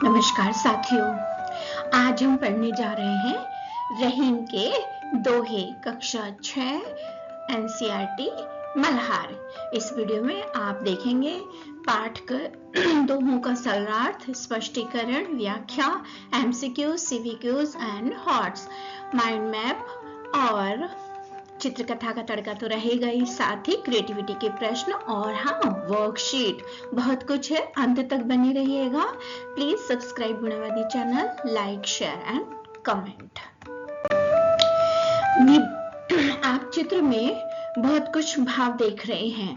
नमस्कार साथियों, आज हम पढ़ने जा रहे हैं रहीम के दोहे कक्षा 6 एनसीईआरटी मल्हार। इस वीडियो में आप देखेंगे पाठ के दोहों का सरलार्थ, स्पष्टीकरण, व्याख्या, MCQs, CVQs and HOTS, mind map और चित्रकथा का तड़का तो रहेगा ही, साथ ही क्रिएटिविटी के प्रश्न और हाँ वर्कशीट, बहुत कुछ है। अंत तक बने रहिएगा। Please subscribe Gunavadi channel, like, share and comment. आप चित्र में बहुत कुछ भाव देख रहे हैं।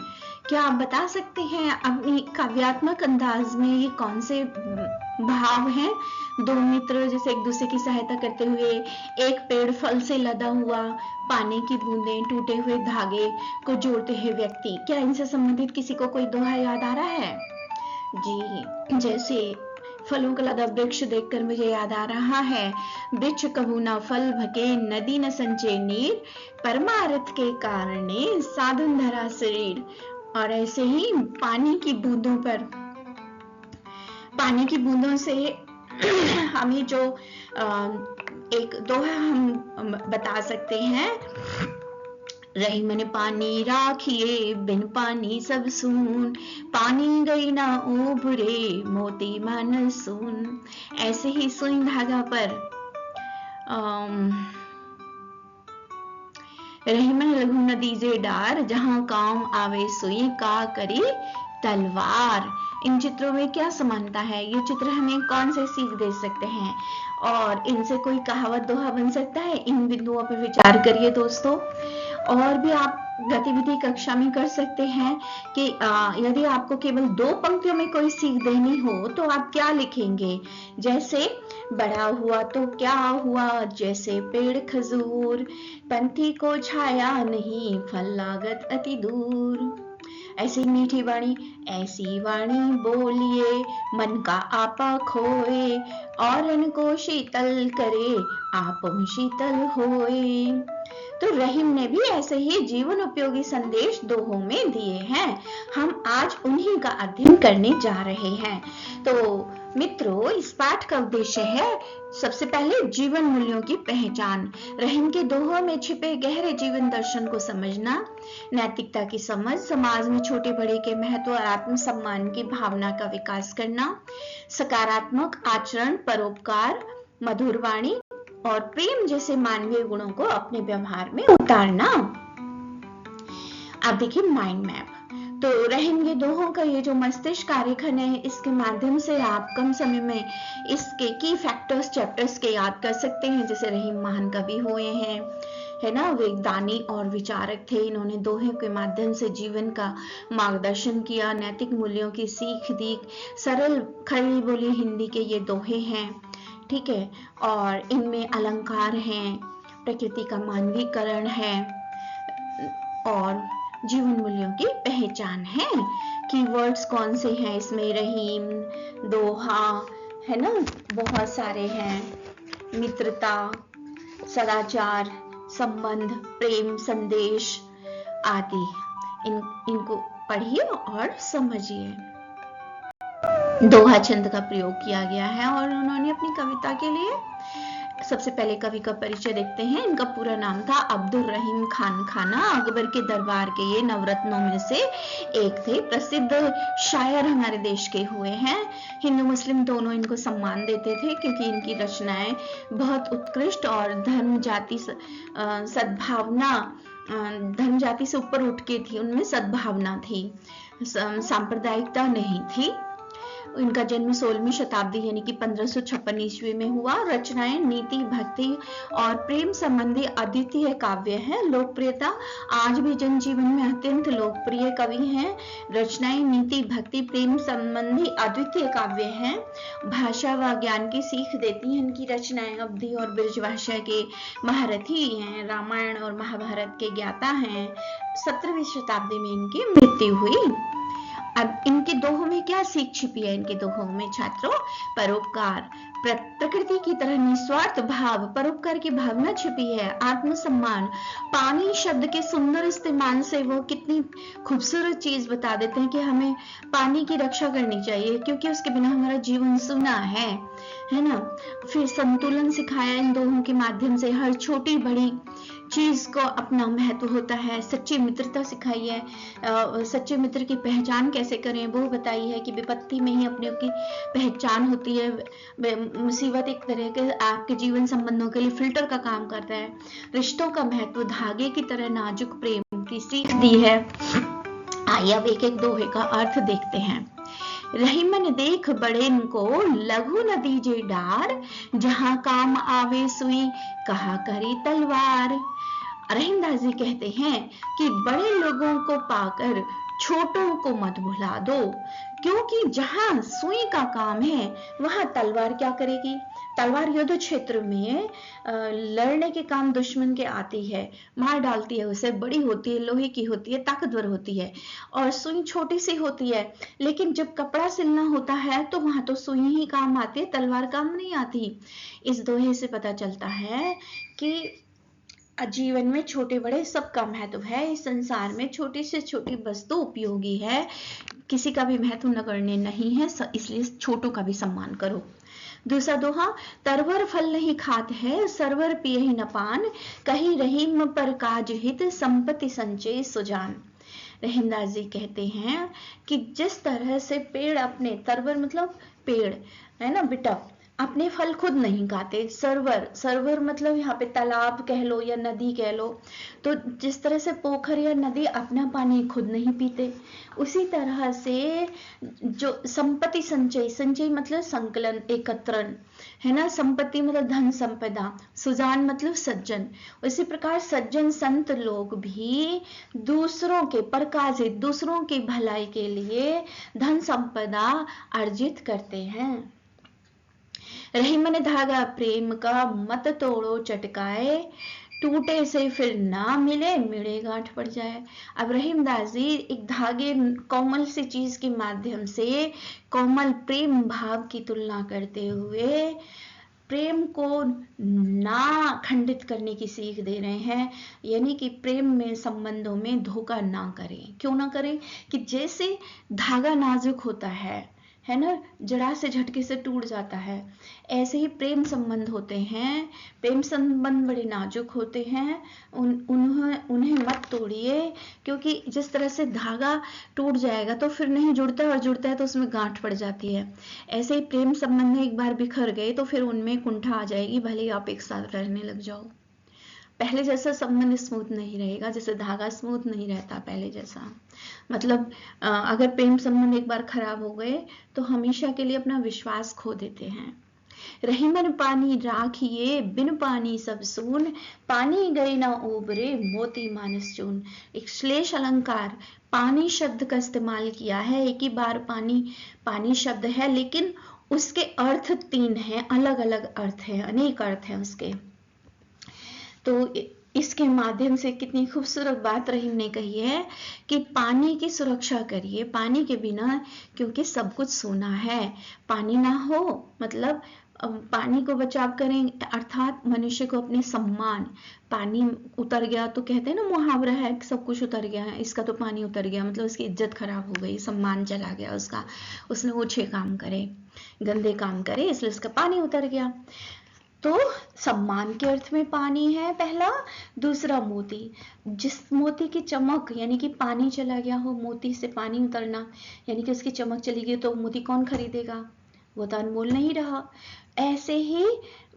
क्या आप बता सकते हैं अपनी काव्यात्मक अंदाज में ये कौन से भाव हैं? दो मित्र जैसे एक दूसरे की सहायता करते हुए, एक पेड़ फल से लदा हुआ, पानी की बूंदें, टूटे हुए धागे को जोड़ते हुए व्यक्ति। क्या इनसे संबंधित किसी को कोई दोहा याद आ रहा है? जी, जैसे फलों का लदा वृक्ष देखकर मुझे याद आ रहा है, वृक्ष कहू न फल भके, नदी न संचे नीर, परमारथ के कारणे साधन धरा शरीर। और ऐसे ही पानी की बूंदों से हमें जो एक दोहा हम बता सकते हैं, रहीम ने पानी राखिए, बिन पानी सब सून, पानी गई ना उभरे, मोती मन सुन। ऐसे ही सुई धागा पर रहीम लघु नदी जे डार, जहां काम आवे सुई, का करी तलवार। इन चित्रों में क्या समानता है? ये चित्र हमें कौन से सीख दे सकते हैं और इनसे कोई कहावत दोहा बन सकता है? इन बिंदुओं पर विचार करिए दोस्तों। और भी आप गतिविधि कक्षा में कर सकते हैं कि यदि आपको केवल 2 पंक्तियों में कोई सीख देनी हो तो आप क्या लिखेंगे? जैसे बड़ा हुआ तो क्या हुआ, जैसे पेड़ खजूर, पंथी को छाया नहीं, फल लागत अति दूर। ऐसी मीठी वाणी, ऐसी वाणी बोलिए, मन का आपा खोए, औरन को शीतल करे, आप शीतल होए। तो रहीम ने भी ऐसे ही जीवन उपयोगी संदेश दोहों में दिए हैं। हम आज उन्हीं का अध्ययन करने जा रहे हैं। तो मित्रों, इस पाठ का उद्देश्य है सबसे पहले जीवन मूल्यों की पहचान, रहीम के दोहों में छिपे गहरे जीवन दर्शन को समझना, नैतिकता की समझ, समाज में छोटे बड़े के महत्व और आत्म सम्मान की भावना का विकास करना, सकारात्मक आचरण, परोपकार, मधुर वाणी और प्रेम जैसे मानवीय गुणों को अपने व्यवहार में उतारना। आप देखिए माइंड मैप। तो रहीम के दोहों का ये जो मस्तिष्क कार्यखंड है, इसके माध्यम से आप कम समय में इसके की फैक्टर्स, चैप्टर्स के याद कर सकते हैं। जैसे रहीम महान कवि हुए हैं, है ना, वे दानी और विचारक थे। इन्होंने दोहे के माध्यम से जीवन का मार्गदर्शन किया, नैतिक मूल्यों की सीख दी। सरल खड़ी बोली हिंदी के ये दोहे हैं, ठीक है। और इनमें अलंकार हैं, प्रकृति का मानवीकरण है और जीवन मूल्यों की पहचान है। कीवर्ड्स कौन से हैं इसमें? रहीम, दोहा, है ना, बहुत सारे हैं। मित्रता, सदाचार, संबंध, प्रेम, संदेश आदि। इनको पढ़िए और समझिए। दोहा छंद का प्रयोग किया गया है और उन्होंने अपनी कविता के लिए, सबसे पहले कवि का परिचय देखते हैं। इनका पूरा नाम था अब्दुल रहीम खान खाना। अकबर के दरबार के ये नवरत्नों में से एक थे। प्रसिद्ध शायर हमारे देश के हुए हैं। हिंदू मुस्लिम दोनों इनको सम्मान देते थे क्योंकि इनकी रचनाएं बहुत उत्कृष्ट और धर्म जाति सद्भावना, धर्म जाति से ऊपर उठ के थी। उनमें सद्भावना थी, सांप्रदायिकता नहीं थी। इनका जन्म 16वीं शताब्दी यानी कि 1556 ईस्वी में हुआ। रचनाएं नीति, भक्ति और प्रेम संबंधी अद्वितीय काव्य हैं। लोकप्रियता, आज भी जनजीवन में अत्यंत लोकप्रिय कवि हैं। रचनाएं नीति, भक्ति, प्रेम संबंधी अद्वितीय काव्य हैं। भाषा व ज्ञान की सीख देती हैं इनकी रचनाएं। अवधी और ब्रज भाषा के महारथी हैं। रामायण और महाभारत के ज्ञाता हैं। 17वीं शताब्दी में इनकी मृत्यु हुई। अब इनके दोहों में क्या सीख छिपी है? इनके दोहों में छात्रों, परोपकार, प्रकृति की तरह निस्वार्थ भाव, परोपकार की भावना छिपी है, आत्मसम्मान। पानी शब्द के सुंदर इस्तेमाल से वो कितनी खूबसूरत चीज बता देते हैं कि हमें पानी की रक्षा करनी चाहिए, क्योंकि उसके बिना हमारा जीवन सूना है ना। फिर संतुलन सिखाया इन दोनों के माध्यम से, हर छोटी बड़ी चीज को अपना महत्व होता है। सच्ची मित्रता सिखाई है, सच्चे मित्र की पहचान कैसे करें वो बताई है कि विपत्ति में ही अपने की पहचान होती है। मुसीबत एक तरह के आपके जीवन संबंधों के लिए फिल्टर का काम करता है। रिश्तों का महत्व, धागे की तरह नाजुक प्रेम की सीख दी है। आइए अब एक एक दोहे का अर्थ देखते हैं। रहीमन देख बड़ेन को, लघु न दीजे डार, जहां काम आवे सुई, कहा करी तलवार। रहीमदास जी कहते हैं कि बड़े लोगों को पाकर छोटों को मत भुला दो, क्योंकि जहां सुई का काम है वहां तलवार क्या करेगी। तलवार युद्ध क्षेत्र में लड़ने के काम दुश्मन के आती है, मार डालती है उसे, बड़ी होती है, लोहे की होती है, ताकतवर होती है, और सुई छोटी सी होती है। लेकिन जब कपड़ा सिलना होता है तो वहां तो सुई ही काम आती है, तलवार काम नहीं आती। इस दोहे से पता चलता है कि जीवन में छोटे बड़े सबका महत्व है। इस संसार में छोटी से छोटी वस्तु उपयोगी है, किसी का भी महत्व नगण्य नहीं है, इसलिए छोटों का भी सम्मान करो। दूसरा दोहा, तरवर फल नहीं खात है, सरवर पिए ही न पान, कही रहीम पर काज हित, संपत्ति संचय सुजान। रहीमदास जी कहते हैं कि जिस तरह से पेड़ अपने, तरवर मतलब पेड़ है ना बेटा, अपने फल खुद नहीं खाते। सरवर मतलब यहाँ पे तालाब कह लो या नदी कह लो, तो जिस तरह से पोखर या नदी अपना पानी खुद नहीं पीते, उसी तरह से जो संपत्ति संचय मतलब संकलन, एकत्रण है ना, संपत्ति मतलब धन संपदा, सुजान मतलब सज्जन। उसी प्रकार सज्जन संत लोग भी दूसरों के परकाजित, दूसरों की भलाई के लिए धन संपदा अर्जित करते हैं। रहीमन धागा प्रेम का, मत तोड़ो चटकाए, टूटे से फिर ना मिले, मिले गांठ पड़ जाए। अब रहीमदास जी एक धागे, कोमल सी चीज के माध्यम से कोमल प्रेम भाव की तुलना करते हुए प्रेम को ना खंडित करने की सीख दे रहे हैं। यानी कि प्रेम में, संबंधों में धोखा ना करें। क्यों ना करें? कि जैसे धागा नाजुक होता है ना, जरा से झटके से टूट जाता है, ऐसे ही प्रेम संबंध होते हैं। प्रेम संबंध बड़े नाजुक होते हैं, उन्हें मत तोड़िए, क्योंकि जिस तरह से धागा टूट जाएगा तो फिर नहीं जुड़ता, और जुड़ता है तो उसमें गांठ पड़ जाती है। ऐसे ही प्रेम संबंध एक बार बिखर गए तो फिर उनमें कुंठा आ जाएगी, भले ही आप एक साथ रहने लग जाओ। पहले जैसा संबंध स्मूथ नहीं रहेगा, जैसे धागा स्मूथ नहीं रहता पहले जैसा। मतलब अगर प्रेम संबंध एक बार खराब हो गए तो हमेशा के लिए अपना विश्वास खो देते हैं। रहीमन पानी राखिए, बिन पानी सब सून, पानी गए ना उबरे, मोती मानस चून। एक श्लेष अलंकार, पानी शब्द का इस्तेमाल किया है। एक ही बार पानी शब्द है, लेकिन उसके अर्थ 3 हैं, अलग अलग अर्थ हैं, अनेक अर्थ हैं उसके। तो इसके माध्यम से कितनी खूबसूरत बात रहीम ने कही है कि पानी की सुरक्षा करिए, पानी के बिना, क्योंकि सब कुछ सूना है। पानी ना हो मतलब पानी को बचाव करें, अर्थात मनुष्य को अपने सम्मान, पानी उतर गया तो कहते हैं ना, मुहावरा है कि सब कुछ उतर गया है, इसका तो पानी उतर गया मतलब उसकी इज्जत खराब हो गई, सम्मान चला गया उसका, उसने ओछे काम करे, गंदे काम करे, इसलिए उसका पानी उतर गया। तो सम्मान के अर्थ में पानी है पहला। दूसरा मोती, जिस मोती की चमक, यानी कि पानी चला गया हो, मोती से पानी उतरना, यानी कि उसकी चमक चली गई तो मोती कौन खरीदेगा, वो तो अनमोल नहीं रहा। ऐसे ही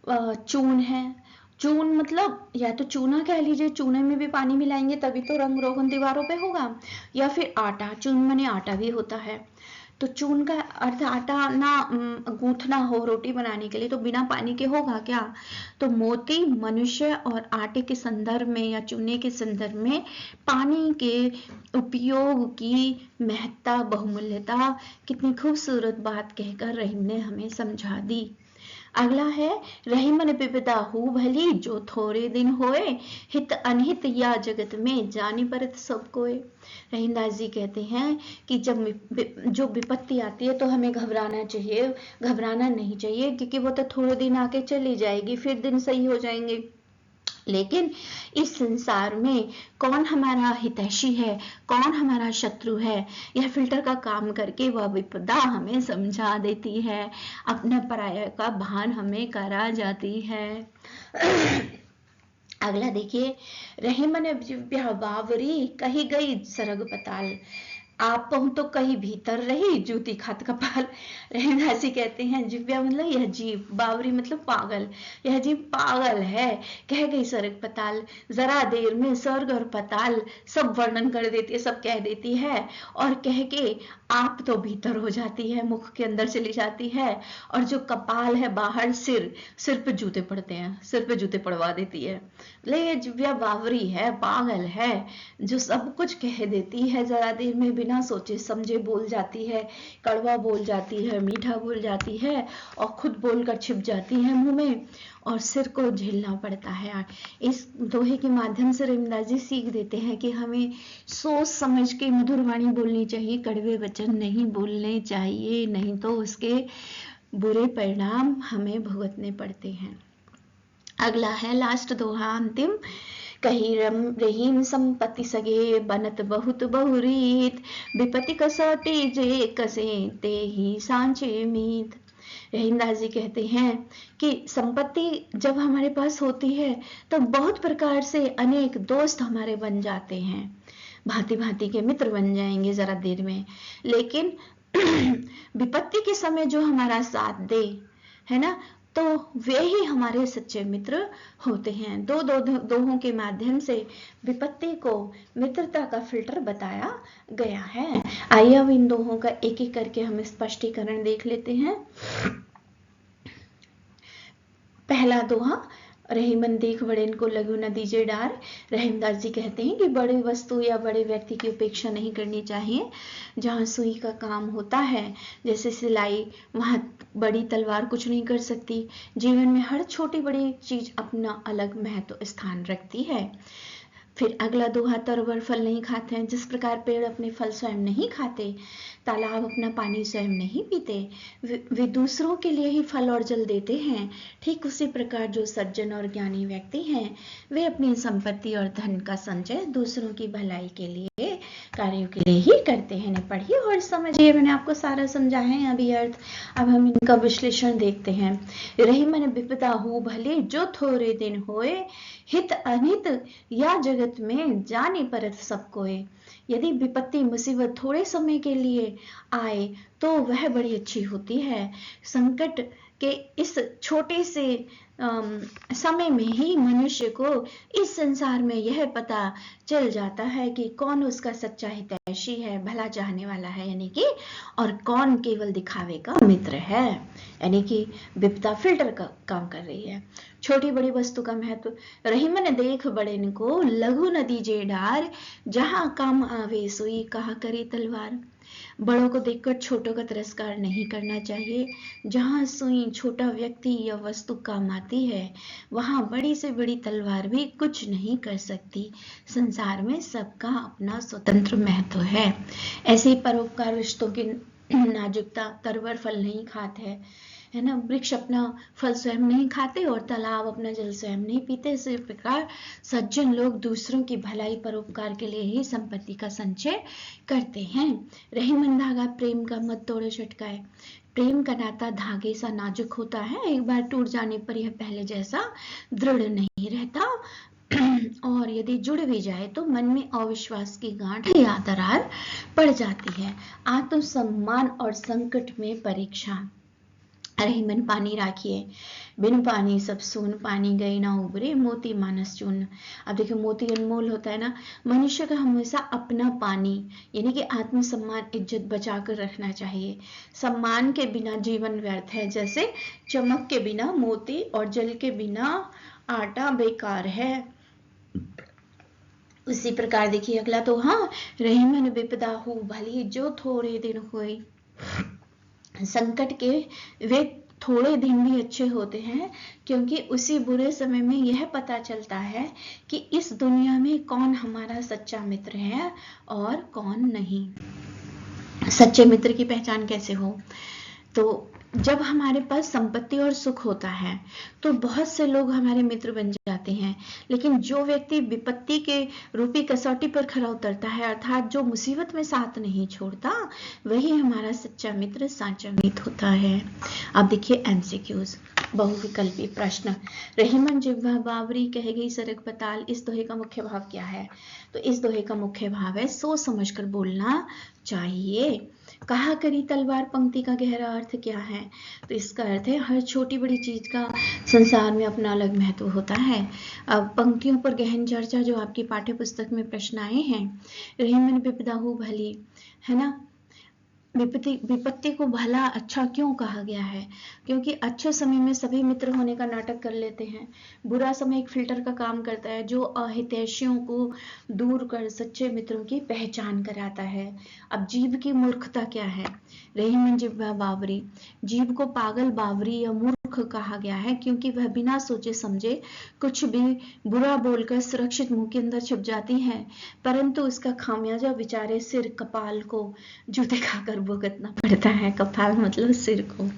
चून है, चून मतलब या तो चूना कह लीजिए, चूने में भी पानी मिलाएंगे तभी तो रंग रोगन दीवारों पे होगा, या फिर आटा, चून माने आटा भी होता है। तो चून का अर्थ आटा ना गूंथना हो रोटी बनाने के लिए, तो बिना पानी के होगा क्या। तो मोती मनुष्य और आटे के संदर्भ में या चूने के संदर्भ में पानी के उपयोग की महत्ता, बहुमूल्यता, कितनी खूबसूरत बात कहकर रहीम ने हमें समझा दी। अगला है रही मन विपदा हु भली जो थोड़े दिन होए, हित अनहित या जगत में जानी परत सब कोय। रहीमदास जी कहते हैं कि जब जो विपत्ति आती है तो हमें घबराना चाहिए, घबराना नहीं चाहिए, क्योंकि वो तो थोड़े दिन आके चली जाएगी, फिर दिन सही हो जाएंगे। लेकिन इस संसार में कौन हमारा हितैषी है, कौन हमारा शत्रु है, यह फिल्टर का काम करके वह विपदा हमें समझा देती है, अपना पराया का भान हमें करा जाती है। अगला देखिए, रहे मन बावरी कही गई सरग पताल, आप पहुं तो कहीं भीतर रही जूती खात कपाल। रहीमदास जी कहते हैं जिव्या मतलब यह जीव, बावरी मतलब पागल, यह जीव पागल है, कह गई स्वर्ग पताल, जरा देर में स्वर्ग और पताल सब वर्णन कर देती है, सब कह देती है, और कह के आप तो भीतर हो जाती है, मुख के अंदर चली जाती है, और जो कपाल है बाहर, सिर पे जूते पड़ते हैं, सिर पे जूते पड़वा देती है। ये जिव्या बावरी है, पागल है, जो सब कुछ कह देती है, जरा देर में बिना सोचे समझे बोल जाती है, कड़वा बोल जाती है, मीठा बोल जाती है, और खुद बोलकर छिप जाती है मुंह में, और सिर को झेलना पड़ता है। इस दोहे के माध्यम से रहीमदास जी सीख देते हैं कि हमें सोच समझ के मधुर वाणी बोलनी चाहिए, कड़वे वचन नहीं बोलने चाहिए, नहीं तो उसके बुरे परिणाम हमें भुगतने पड़ते हैं। अगला है लास्ट दोहा अंतिम, कही रहीम संपत्ति सगे बनत बहुत बहुरीत, विपत्ति कसौटी जे कसे ते ही सांचे मीत। रहीमदास जी कहते हैं कि संपत्ति जब हमारे पास होती है तो बहुत प्रकार से अनेक दोस्त हमारे बन जाते हैं, भांति भांति के मित्र बन जाएंगे जरा देर में, लेकिन विपत्ति के समय जो हमारा साथ दे, है ना, तो वे ही हमारे सच्चे मित्र होते हैं। दोहों के माध्यम से विपत्ति को मित्रता का फिल्टर बताया गया है। आइए अब इन दोहों का एक एक करके हम स्पष्टीकरण देख लेते हैं। पहला दोहा, रही मन देख बड़े को लघु न दीजे डार। रहीमदास जी कहते हैं कि बड़ी वस्तु या बड़े व्यक्ति की उपेक्षा नहीं करनी चाहिए। जहाँ सुई का काम होता है, जैसे सिलाई, वहाँ बड़ी तलवार कुछ नहीं कर सकती। जीवन में हर छोटी बड़ी चीज अपना अलग महत्व स्थान रखती है। फिर अगला दोहा, तरवर फल नहीं खाते हैं। जिस प्रकार पेड़ अपने फल स्वयं नहीं खाते, तालाब अपना पानी स्वयं नहीं पीते, वे दूसरों के लिए ही फल और जल देते हैं, ठीक उसी प्रकार जो सज्जन और ज्ञानी व्यक्ति हैं, वे अपनी संपत्ति और धन का संचय दूसरों की भलाई के लिए, कार्यों के लिए ही करते हैं। इन्हें पढ़िए और समझिए, मैंने आपको सारा समझाया है अभी अर्थ। अब हम इनका विश्लेषण देखते हैं। रही मन विपदा हो भले जो थोड़े दिन होए, हित अनित या जगत में जाने परत सब कोय। यदि विपत्ति मुसीबत थोड़े समय के लिए आए तो वह बड़ी अच्छी होती है। संकट के इस छोटे से समय में ही मनुष्य को इस संसार में यह पता चल जाता है कि कौन उसका सच्चा हितैषी है, भला चाहने वाला है, यानी कि, और कौन केवल दिखावे का मित्र है, यानी कि विपदा फिल्टर का काम कर रही है। छोटी बड़ी वस्तु का महत्व, रही मन देख बड़े को लघु न दीजे डार, जहां काम आवे सोई कहा करे तलवार। बड़ों को देखकर छोटों का तिरस्कार नहीं करना चाहिए। जहां सुई छोटा व्यक्ति या वस्तु काम आती है, वहां बड़ी से बड़ी तलवार भी कुछ नहीं कर सकती। संसार में सबका अपना स्वतंत्र महत्व है। ऐसे ही परोपकार रिश्तों की नाजुकता, तरवर फल नहीं खाते है ना, वृक्ष अपना फल स्वयं नहीं खाते और तालाब अपना जल स्वयं नहीं पीते। इसी प्रकार सज्जन लोग दूसरों की भलाई परोपकार के लिए ही संपत्ति का संचय करते हैं। रही मन धागा प्रेम का मत तोड़े छटकाए। प्रेम का नाता धागे सा नाजुक होता है, एक बार टूट जाने पर यह पहले जैसा दृढ़ नहीं रहता, और यदि जुड़ भी जाए तो मन में अविश्वास की गांठ या दरार पड़ जाती है। आत्मसम्मान और संकट में परीक्षा। अरे मन पानी राखिए, बिन पानी सब सून, पानी गए ना उबरे, मोती मानस चून। अब देखिए, मोती अनमोल होता है ना। मनुष्य का हमेशा अपना पानी यानी कि आत्मसम्मान, इज्जत बचा कर रखना चाहिए। सम्मान के बिना जीवन व्यर्थ है, जैसे चमक के बिना मोती और जल के बिना आटा बेकार है। उसी प्रकार देखिए अगला तो, हाँ, रही मन विपदा हो भली जो थोड़े दिन हुए। संकट के वे थोड़े दिन भी अच्छे होते हैं, क्योंकि उसी बुरे समय में यह पता चलता है कि इस दुनिया में कौन हमारा सच्चा मित्र है और कौन नहीं। सच्चे मित्र की पहचान कैसे हो? तो जब हमारे पास संपत्ति और सुख होता है तो बहुत से लोग हमारे मित्र बन जाते हैं, लेकिन जो व्यक्ति विपत्ति के रूपी कसौटी पर खरा उतरता है, अर्थात जो मुसीबत में साथ नहीं छोड़ता, वही हमारा सच्चा मित्र, साचा मित्र होता है। अब देखिए एमसीक्यूज, बहुविकल्पी प्रश्न। रहीमन जिह्वा बावरी कह गई सरक पताल, इस दोहे का मुख्य भाव क्या है? तो इस दोहे का मुख्य भाव है सोच समझकर बोलना चाहिए। कहा करी तलवार पंक्ति का गहरा अर्थ क्या है? तो इसका अर्थ है हर छोटी बड़ी चीज का संसार में अपना अलग महत्व होता है। अब पंक्तियों पर गहन चर्चा जो आपकी पाठ्य पुस्तक में प्रश्न आए हैं। रहीमन विपदाहु भली, है ना, विपत्ति को भला अच्छा क्यों कहा गया है? क्योंकि अच्छे समय में सभी मित्र होने का नाटक कर लेते हैं, बुरा समय एक फिल्टर का काम करता है जो अहितैषियों को दूर कर सच्चे मित्रों की पहचान कराता है। अब जीव की मूर्खता क्या है? रहीमन जिह्वा बावरी, जीव को पागल, बावरी या मूर्ख कहा गया है क्योंकि वह बिना सोचे समझे कुछ भी बुरा बोलकर सुरक्षित मुंह के अंदर छुप जाती है, परंतु उसका खामियाजा बेचारे सिर कपाल को जूते खाकर भुगतना पड़ता है। कपाल मतलब सिर को।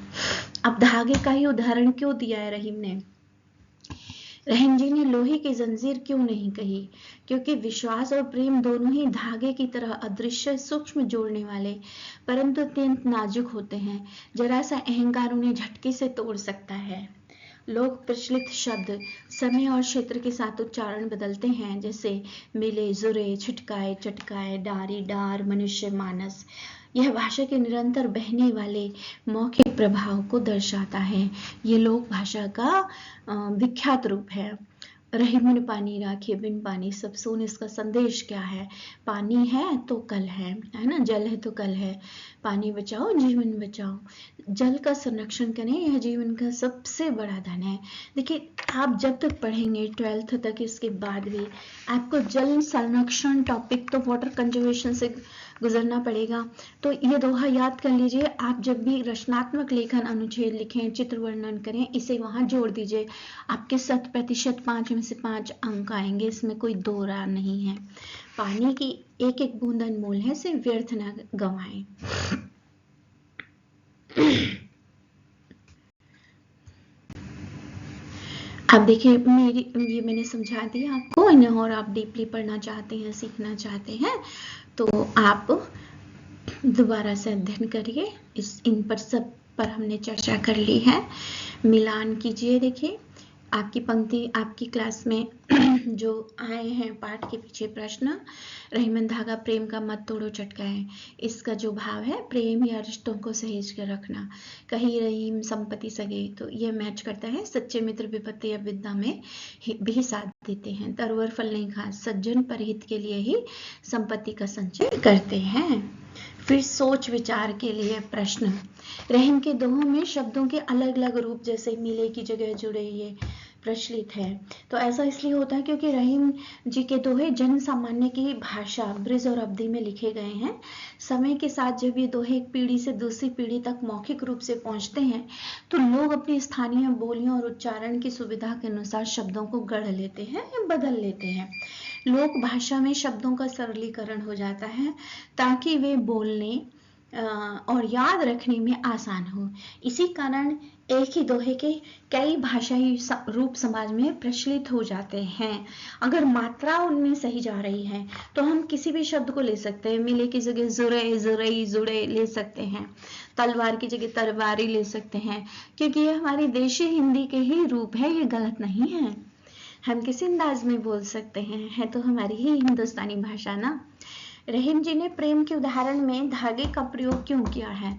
अब धागे का ही उदाहरण क्यों दिया है रहीम ने? रहीम जी ने लोहे की जंजीर क्यों नहीं कही? क्योंकि विश्वास और प्रेम दोनों ही धागे की तरह अदृश्य सूक्ष्म जोड़ने वाले परंतु अत्यंत नाजुक होते हैं। जरा सा अहंकार उन्हें झटके से तोड़ सकता है। लोक प्रचलित शब्द समय और क्षेत्र के साथ उच्चारण बदलते हैं, जैसे मिले, जुरे, छिटकाए, चटकाए, डारी, डार, मनुष्य, मानस। यह भाषा के निरंतर बहने वाले मौखिक प्रभाव को दर्शाता है। ये लोक भाषा का विख्यात रूप है। रहीमन पानी राखे बिन पानी सब सून, इसका संदेश क्या है? पानी है तो कल है ना, जल है तो कल है। पानी बचाओ, जीवन बचाओ, जल का संरक्षण करें, यह जीवन का सबसे बड़ा धन है। देखिए, आप जब तक पढ़ेंगे 12th तक, इसके बाद भी आपको जल संरक्षण टॉपिक तो वाटर कंजर्वेशन से गुजरना पड़ेगा। तो ये दोहा याद कर लीजिए। आप जब भी रचनात्मक लेखन, अनुच्छेद लिखें, चित्र वर्णन करें, इसे वहां जोड़ दीजिए। आपके 100% 5 में से 5 अंक आएंगे, इसमें कोई दो राय नहीं है। पानी की एक एक बूंद अनमोल है, इसे व्यर्थ न गंवाएं। अब देखिए, ये मैंने समझा दिया आपको, और आप डीपली पढ़ना चाहते हैं, सीखना चाहते हैं, तो आप दोबारा से अध्ययन करिए। इन पर सब पर हमने चर्चा कर ली है। मिलान कीजिए। देखिए, आपकी पंक्ति, आपकी क्लास में जो आए हैं पाठ के पीछे प्रश्न, रहीमन धागा प्रेम का मत तोड़ो चटकाए, इसका जो भाव है प्रेम या रिश्तों को सहेज कर रखना। कहीं रहीम संपत्ति सगे, तो ये मैच करता है। सच्चे मित्र विपत्ति या विद्या में भी साथ देते हैं। तरवर फल नहीं खा, सज्जन परहित के लिए ही संपत्ति का संचय करते हैं। फिर सोच विचार के लिए प्रश्न। रहीम के दोहों में शब्दों के अलग अलग रूप, जैसे मिले की जगह जुड़े, ये प्रचलित है। तो ऐसा इसलिए होता है क्योंकि रहीम जी के दोहे जन सामान्य की भाषा, ब्रिज और अवधि में लिखे गए हैं। समय के साथ जब ये दोहे एक पीढ़ी से दूसरी पीढ़ी तक मौखिक रूप से पहुंचते हैं, तो लोग अपनी स्थानीय बोलियों और उच्चारण की सुविधा के अनुसार शब्दों को गढ़ लेते हैं या बदल लेते हैं। लोक भाषा में शब्दों का सरलीकरण हो जाता है ताकि वे बोलने और याद रखने में आसान हो। इसी कारण एक ही दोहे के कई भाषाई रूप समाज में प्रचलित हो जाते हैं। अगर मात्रा उनमें सही जा रही है तो हम किसी भी शब्द को ले सकते हैं। मिले की जगह जुरे, जुरई, जुड़े ले सकते हैं। तलवार की जगह तलवारी ले सकते हैं, क्योंकि ये हमारी देशी हिंदी के ही रूप है, ये गलत नहीं है। हम किसी अंदाज में बोल सकते हैं, है तो हमारी ही हिंदुस्तानी भाषा ना। रहीम जी ने प्रेम के उदाहरण में धागे का प्रयोग क्यों किया है?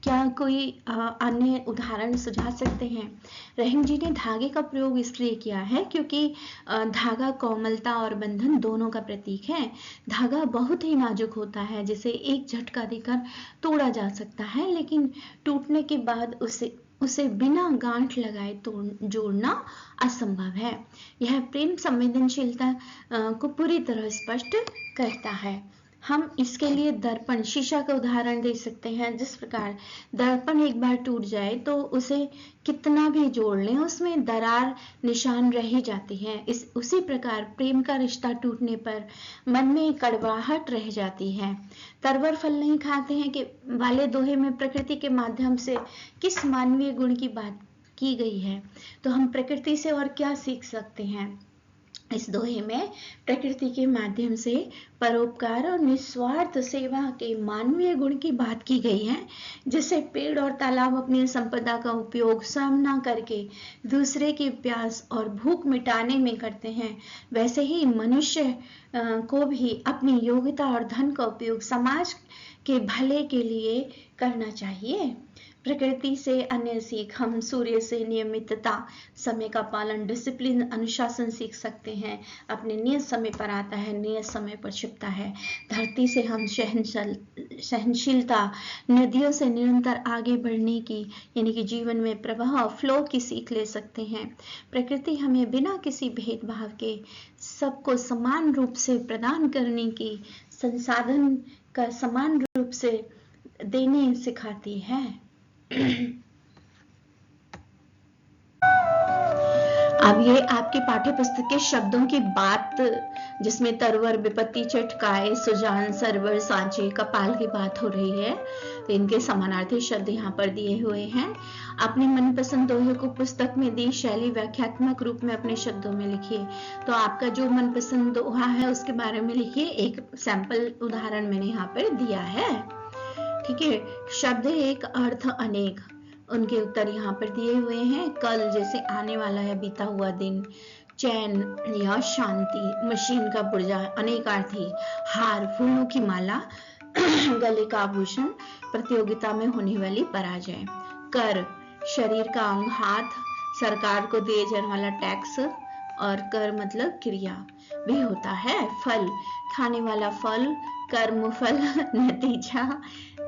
क्या कोई अन्य उदाहरण सुझा सकते हैं? रहीम जी ने धागे का प्रयोग इसलिए किया है क्योंकि धागा कोमलता और बंधन दोनों का प्रतीक है। धागा बहुत ही नाजुक होता है, जिसे एक झटका देकर तोड़ा जा सकता है, लेकिन टूटने के बाद उसे बिना गांठ लगाए जोड़ना असंभव है। यह प्रेम संवेदनशीलता को पूरी तरह स्पष्ट करता है। हम इसके लिए दर्पण, शीशा का उदाहरण दे सकते हैं। जिस प्रकार दर्पण एक बार टूट जाए तो उसे कितना भी जोड़ लें उसमें दरार निशान रह ही जाती है। उसी प्रकार प्रेम का रिश्ता टूटने पर मन में कड़वाहट रह जाती है। तरवर फल नहीं खाते हैं कि वाले दोहे में प्रकृति के माध्यम से किस मानवीय गुण की बात की गई है। तो हम प्रकृति से और क्या सीख सकते हैं। इस दोहे में प्रकृति के माध्यम से परोपकार और निस्वार्थ सेवा के मानवीय गुण की बात की गई है। जैसे पेड़ और तालाब अपनी संपदा का उपयोग स्वयं न करके दूसरे की प्यास और भूख मिटाने में करते हैं, वैसे ही मनुष्य को भी अपनी योग्यता और धन का उपयोग समाज के भले के लिए करना चाहिए। प्रकृति से अन्य सीख, हम सूर्य से नियमितता, समय का पालन, डिसिप्लिन, अनुशासन सीख सकते हैं। अपने नियत समय पर आता है, नियत समय पर छिपता है। धरती से हम सहनशीलता, नदियों से निरंतर आगे बढ़ने की, यानी कि जीवन में प्रवाह, फ्लो की सीख ले सकते हैं। प्रकृति हमें बिना किसी भेदभाव के सबको समान रूप से प्रदान करने की, संसाधन का समान रूप से देने सिखाती है। अब ये आपके पाठ्य पुस्तक के शब्दों की बात, जिसमें तरवर, विपत्ति, चटकाए, सुजान, सरवर, सांचे, कपाल की बात हो रही है। तो इनके समानार्थी शब्द यहाँ पर दिए हुए हैं। अपनी मनपसंद दोहे को पुस्तक में दी शैली व्याख्यात्मक रूप में अपने शब्दों में लिखिए। तो आपका जो मनपसंद दोहा है उसके बारे में लिखिए। एक सैंपल उदाहरण मैंने यहाँ पर दिया है। ठीक है। शब्द एक, अर्थ अनेक, उनके उत्तर यहाँ पर दिए हुए हैं। कल जैसे आने वाला है, बीता हुआ दिन। चैन या शांति, मशीन का पुर्जा, अनेकार्थी। हार, फूलों की माला, गले का आभूषण, प्रतियोगिता में होने वाली पराजय। कर, शरीर का अंग, हाथ, सरकार को दिए जाने वाला टैक्स, और कर मतलब क्रिया भी होता है। फल, खाने वाला फल, कर्म फल, नतीजा,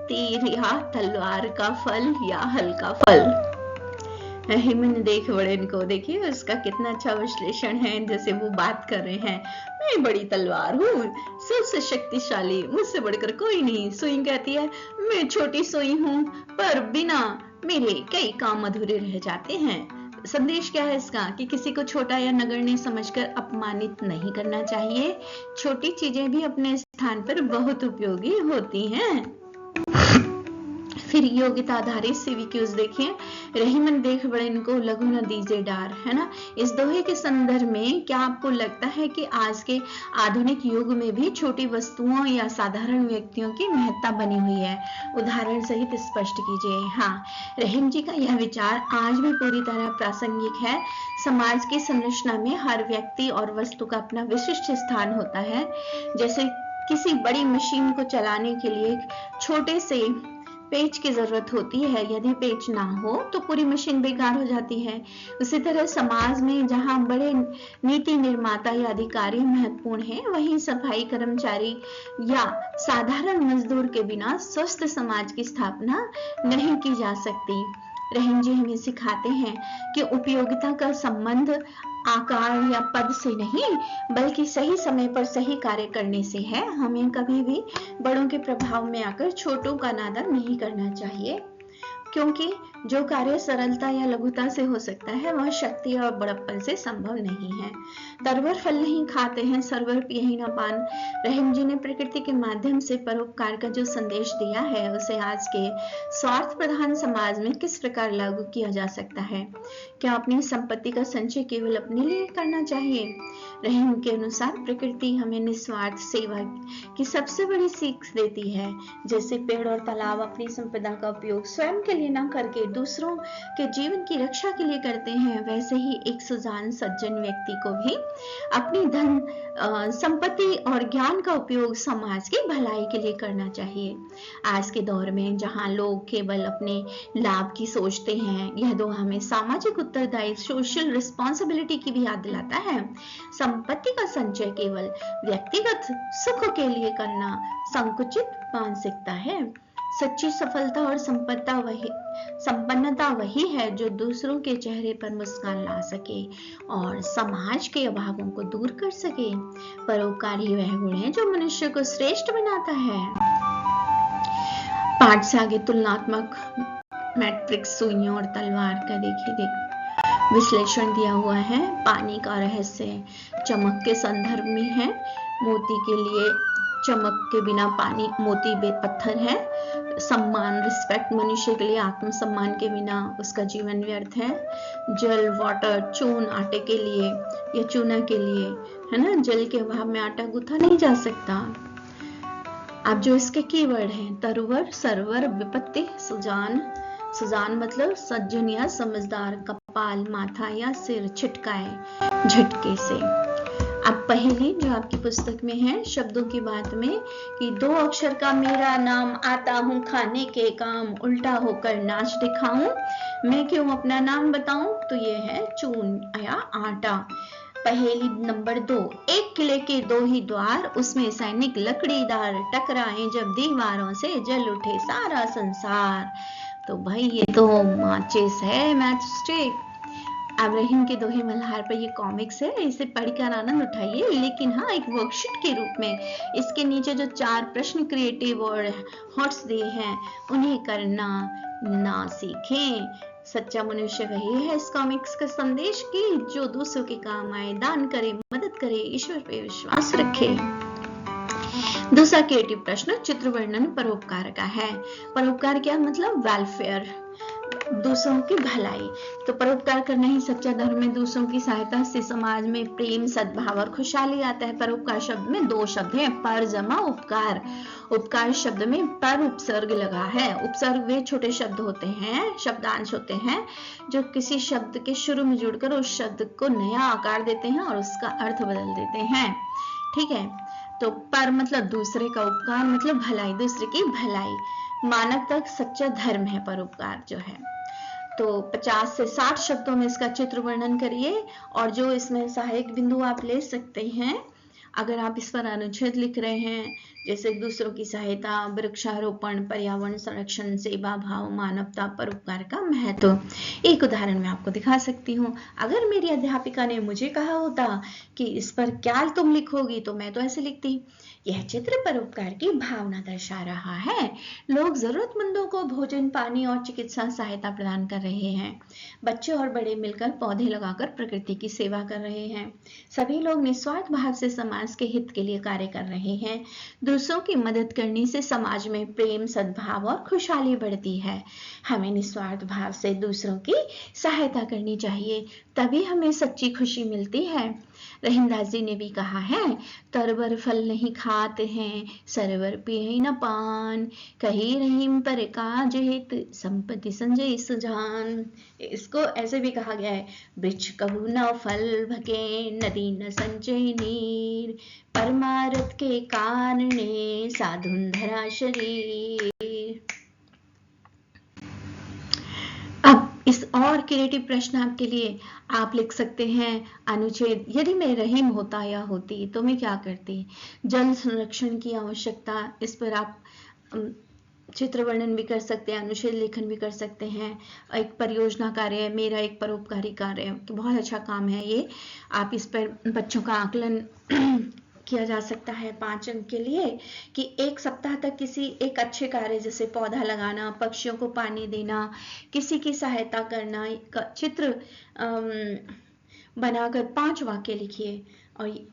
तीर या तलवार का फल या हल का फल। हिमन देख बड़े इनको देखिए, उसका कितना अच्छा विश्लेषण है। जैसे वो बात कर रहे हैं, मैं बड़ी तलवार हूँ, सबसे शक्तिशाली, मुझसे बढ़कर कोई नहीं। सुई कहती है, मैं छोटी सुई हूँ, पर बिना मेरे कई काम अधूरे रह जाते हैं। संदेश क्या है इसका, कि किसी को छोटा या नगण्य समझकर अपमानित नहीं करना चाहिए। छोटी चीजें भी अपने स्थान पर बहुत उपयोगी होती हैं। फिर योग्यता आधारित सीवीक्यूज देखिए। रहीमन देख बड़े इनको लघु न दीजे डार, है ना। इस दोहे के संदर्भ में क्या आपको लगता है कि आज के आधुनिक युग में भी छोटी वस्तुओं या साधारण व्यक्तियों की महत्ता बनी हुई है? उदाहरण सहित स्पष्ट कीजिए। हाँ, रहीम जी का यह विचार आज भी पूरी तरह प्रासंगिक है। समाज की संरचना में हर व्यक्ति और वस्तु का अपना विशिष्ट स्थान होता है। जैसे किसी बड़ी मशीन को चलाने के लिए छोटे से पेच की जरूरत होती है, यदि पेच ना हो तो पूरी मशीन बेकार हो जाती है। उसी तरह समाज में जहां बड़े नीति निर्माता या अधिकारी महत्वपूर्ण हैं, वहीं सफाई कर्मचारी या साधारण मजदूर के बिना स्वस्थ समाज की स्थापना नहीं की जा सकती। रहीम जी हमें सिखाते हैं कि उपयोगिता का संबंध आकार या पद से नहीं, बल्कि सही समय पर सही कार्य करने से है। हमें कभी भी बड़ों के प्रभाव में आकर छोटों का अनादर नहीं करना चाहिए, क्योंकि जो कार्य सरलता या लघुता से हो सकता है वह शक्ति और बड़प्पन से संभव नहीं है। तरवर फल नहीं खाते हैं, सरवर पिए ही ना पान। रहीम जी ने प्रकृति के माध्यम से परोपकार का जो संदेश दिया है, उसे आज के स्वार्थ प्रधान समाज में किस प्रकार लागू किया जा सकता है? क्या अपनी संपत्ति का संचय केवल अपने लिए करना चाहिए? रहीम के अनुसार प्रकृति हमें निस्वार्थ सेवा की सबसे बड़ी सीख देती है। जैसे पेड़ और तालाब अपनी संपदा का उपयोग स्वयं के लिए न करके दूसरों के जीवन की रक्षा के लिए करते हैं, वैसे ही एक सुजान सज्जन व्यक्ति को भी अपनी धन, संपत्ति और ज्ञान का उपयोग समाज की भलाई के लिए करना चाहिए। आज के दौर में जहां लोग केवल अपने लाभ की सोचते हैं, यह दोहा हमें सामाजिक उत्तरदायित्व, सोशल रिस्पॉन्सिबिलिटी की भी याद दिलाता है। संपत्ति का संचय केवल व्यक्तिगत सुख के लिए करना संकुचित मानसिकता है। सच्ची सफलता और संपन्नता वही है जो दूसरों के चेहरे पर मुस्कान ला सके और समाज के अभावों को दूर कर सके। परोपकार ही वह गुण है जो मनुष्य को श्रेष्ठ बनाता है। पाठ से आगे तुलनात्मक मैट्रिक्स सुइयों और तलवार का देखिए विश्लेषण दिया हुआ है। पानी का रहस्य चमक के संदर्भ में है। मोती के लिए चमक के बिना पानी मोती पत्थर है। सम्मान रिस्पेक्ट मनुष्य के लिए आत्मसम्मान के बिना उसका जीवन व्यर्थ है। जल वाटर चून आटे के लिए या चूना के लिए है ना, जल के अभाव में आटा गूंथा नहीं जा सकता। अब जो इसके कीवर्ड हैं तरवर सरवर विपत्ति सुजान। सुजान मतलब सज्जन या समझदार, कपाल माथा या सिर छिटकाए झटके से। अब पहली जो आपकी पुस्तक में है शब्दों की बात में कि 2 अक्षर का मेरा नाम आता हूँ खाने के काम, उल्टा होकर नाच दिखाऊं, मैं क्यों अपना नाम बताऊं, तो ये है चून या आटा। पहेली नंबर 2, एक किले के 2 ही द्वार, उसमें सैनिक लकड़ीदार, टकराए जब दीवारों से जल उठे सारा संसार। तो भाई ये तो माचिस है, मैच स्टिक। अब रहीम के दोहे मल्हार पर ये कॉमिक्स है, इसे पढ़कर आनंद उठाइए, लेकिन हाँ एक वर्कशीट के रूप में इसके नीचे जो 4 प्रश्न क्रिएटिव और हॉट्स दिए हैं उन्हें करना ना सीखें। सच्चा मनुष्य वही है इस कॉमिक्स का संदेश कि जो दूसरों के काम आए, दान करे, मदद करे, ईश्वर पे विश्वास रखे। दूसरा क्रिएटिव प्रश्न चित्र वर्णन परोपकार का है। परोपकार क्या मतलब? वेलफेयर, दूसरों की भलाई। तो परोपकार करना ही सच्चा धर्म है। दूसरों की सहायता से समाज में प्रेम सद्भाव और खुशहाली आता है। परोपकार शब्द में 2 शब्द हैं, पर जमा उपकार। उपकार शब्द में पर उपसर्ग लगा है। उपसर्ग वे छोटे शब्द होते हैं, शब्दांश होते हैं जो किसी शब्द के शुरू में जुड़कर उस शब्द को नया आकार देते हैं और उसका अर्थ बदल देते हैं। ठीक है, तो पर मतलब दूसरे का, उपकार मतलब भलाई, दूसरे की भलाई। मानवता सच्चा धर्म है परोपकार जो है। तो 50 से 60 शब्दों में इसका चित्र वर्णन करिए और जो इसमें सहायक बिंदु आप ले सकते हैं अगर आप इस पर अनुच्छेद लिख रहे हैं, जैसे दूसरों की सहायता, वृक्षारोपण, पर्यावरण संरक्षण, सेवा भाव, मानवता, परोपकार का महत्व। एक उदाहरण मैं आपको दिखा सकती हूँ। अगर मेरी अध्यापिका ने मुझे कहा होता कि इस पर क्या तुम लिखोगी, तो मैं तो ऐसे लिखती, यह चित्र परोपकार की भावना दर्शा रहा है। लोग जरूरतमंदों को भोजन, पानी और चिकित्सा सहायता प्रदान कर रहे हैं। बच्चे और बड़े मिलकर पौधे लगाकर प्रकृति की सेवा कर रहे हैं। सभी लोग निस्वार्थ भाव से समाज के हित के लिए कार्य कर रहे हैं। दूसरों की मदद करने से समाज में प्रेम, सद्भाव और खुशहाली बढ़ती है। हमें निस्वार्थ भाव से दूसरों की सहायता करनी चाहिए, तभी हमें सच्ची खुशी मिलती है। रहीमदास जी ने भी कहा है, तरवर फल नहीं खाते हैं, सरवर पिए न पान, कही रहीम पर काज हित, संपत्ति संजय सुजान। इसको ऐसे भी कहा गया है, वृक्ष कहू न फल भके, नदी न संचय नीर, परमारथ के कारणे साधुन धरा शरीर। अब इस और क्रिएटिव प्रश्न आपके लिए आप लिख सकते हैं अनुच्छेद, यदि मैं रहीम होता या होती तो मैं क्या करती। जल संरक्षण की आवश्यकता, इस पर आप चित्र वर्णन भी कर सकते हैं, अनुच्छेद लेखन भी कर सकते हैं। एक परियोजना कार्य है, मेरा एक परोपकारी कार्य है, तो बहुत अच्छा काम है ये। आप इस पर बच्चों का आकलन किया जा सकता है 5 अंक के लिए कि 1 सप्ताह तक किसी एक अच्छे कार्य जैसे पौधा लगाना, पक्षियों को पानी देना, किसी की सहायता करना, चित्र बनाकर 5 वाक्य लिखिए। और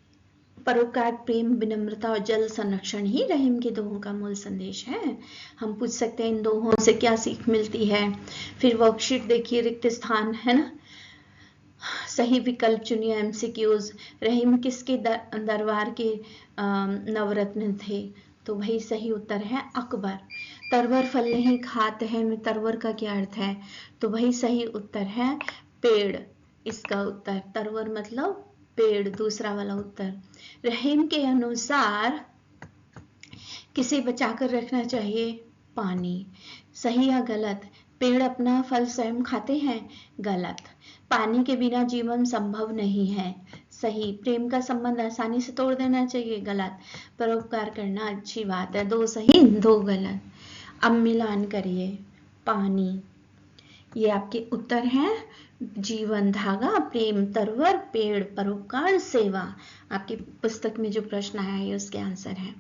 परोपकार, प्रेम, विनम्रता और जल संरक्षण ही रहीम के दोहों का मूल संदेश है। हम पूछ सकते हैं इन दोहों से क्या सीख मिलती है। फिर वर्कशीट देखिए, रिक्त स्थान है ना, सही विकल्प चुनिए। एमसीक्यूज, रहीम किसके दरबार के नवरत्न थे, तो भाई सही उत्तर है अकबर। तरवर फल नहीं खाते हैं, तरवर का क्या अर्थ है, तो भाई सही उत्तर है पेड़। इसका उत्तर तरवर मतलब पेड़, दूसरा वाला उत्तर। रहीम के अनुसार किसे बचाकर रखना चाहिए, पानी। सही या गलत, पेड़ अपना फल स्वयं खाते हैं, गलत। पानी के बिना जीवन संभव नहीं है, सही। प्रेम का संबंध आसानी से तोड़ देना चाहिए, गलत। परोपकार करना अच्छी बात है, 2 सही 2 गलत। अब मिलान करिए। पानी, ये आपके उत्तर हैं। जीवन धागा, प्रेम तरवर, पेड़ परोपकार, सेवा। आपकी पुस्तक में जो प्रश्न आया है उसके आंसर है।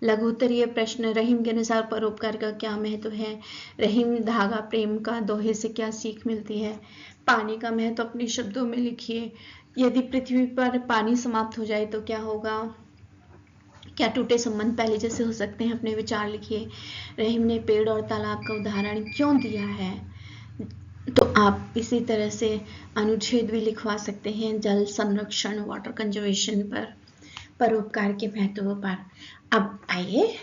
लघु उत्तरीय प्रश्न, रहीम के अनुसार परोपकार का क्या महत्व है? रहीम धागा प्रेम का दोहे से क्या सीख मिलती है? पानी का महत्व अपने शब्दों में लिखिए। यदि पृथ्वी पर पानी समाप्त हो जाए तो क्या होगा? क्या टूटे संबंध पहले जैसे हो सकते हैं? अपने विचार लिखिए। रहीम ने पेड़ और तालाब का उदाहरण क्यों दिया है? तो आप इसी तरह से अनुच्छेद भी लिखवा सकते हैं जल संरक्षण, वाटर कंजर्वेशन पर, परोपकार के महत्व पर। अब आइए,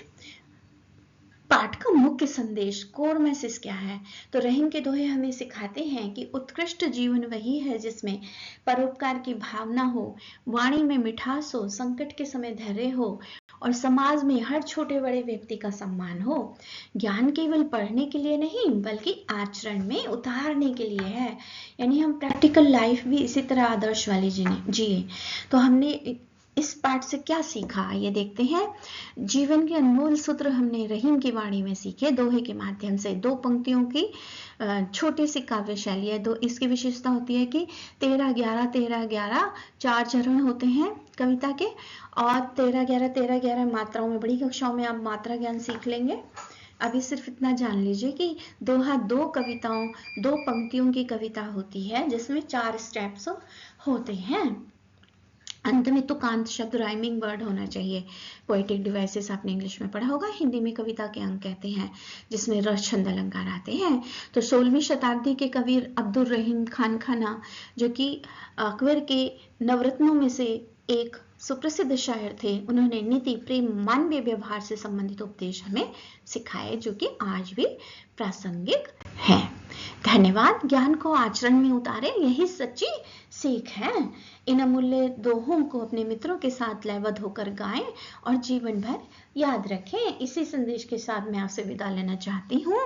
पाठ का मुख्य संदेश, कोर मैसेज क्या है? तो रहीम के दोहे हमें सिखाते हैं कि उत्कृष्ट जीवन वही है जिसमें परोपकार की भावना हो, वाणी में मिठास हो, संकट के समय धैर्य हो और समाज में हर छोटे बड़े व्यक्ति का सम्मान हो। ज्ञान केवल पढ़ने के लिए नहीं बल्कि आचरण में उतारने के लिए है। यानी हम प्रैक्टिकल लाइफ भी इसी तरह आदर्श वाली जिए। तो हमने इस पाठ से क्या सीखा, ये देखते हैं। जीवन के अनमोल सूत्र हमने रहीम की वाणी में सीखे, दोहे के माध्यम से। 2 पंक्तियों की छोटी सी काव्य शैली है। दो इसकी विशेषता होती है कि 13-11 13-11 4 चरण होते हैं कविता के, और 13-11 13-11 मात्राओं में। बड़ी कक्षाओं में आप मात्रा ज्ञान सीख लेंगे। अभी सिर्फ इतना जान लीजिए कि दोहा 2 कविताओं, 2 पंक्तियों की कविता होती है जिसमें 4 स्टेप्स होते हैं। अंत में तुकांत शब्द, राइमिंग वर्ड होना चाहिए। पोएटिक डिवाइसेस आपने इंग्लिश में पढ़ा होगा, हिंदी में कविता के अंक कहते हैं, जिसमें रस छंद अलंकार आते हैं। तो 16वीं शताब्दी के कवि अब्दुल रहीम खान खाना, जो कि अकबर के नवरत्नों में से एक सुप्रसिद्ध शायर थे, उन्होंने नीति, प्रेम, मानवीय व्यवहार से संबंधित उपदेश हमें सिखाए, जो कि आज भी प्रासंगिक है। धन्यवाद। ज्ञान को आचरण में उतारें, यही सच्ची सीख है। इन अमूल्य दोहों को अपने मित्रों के साथ लयबद्ध होकर गाएं और जीवन भर याद रखें। इसी संदेश के साथ मैं आपसे विदा लेना चाहती हूँ।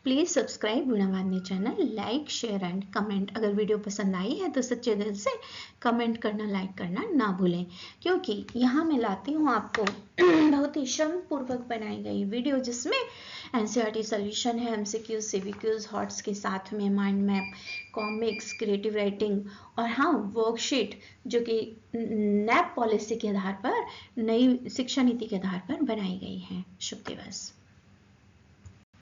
Please subscribe Veenavadini channel, like, share and comment. अगर वीडियो पसंद आई है तो सच्चे दिल से कमेंट करना, लाइक करना ना भूलें, क्योंकि यहाँ मैं लाती हूँ आपको बहुत ही श्रम पूर्वक बनाई गई वीडियो, जिसमें एनसीईआरटी सॉल्यूशन है, एमसीक्यूज, सीवीक्यूज, हॉट्स के साथ में mind map, comics, creative writing और हाँ वर्कशीट, जो कि नैप पॉलिसी के आधार पर, नई शिक्षा नीति के आधार पर बनाई गई है। शुभ दिवस।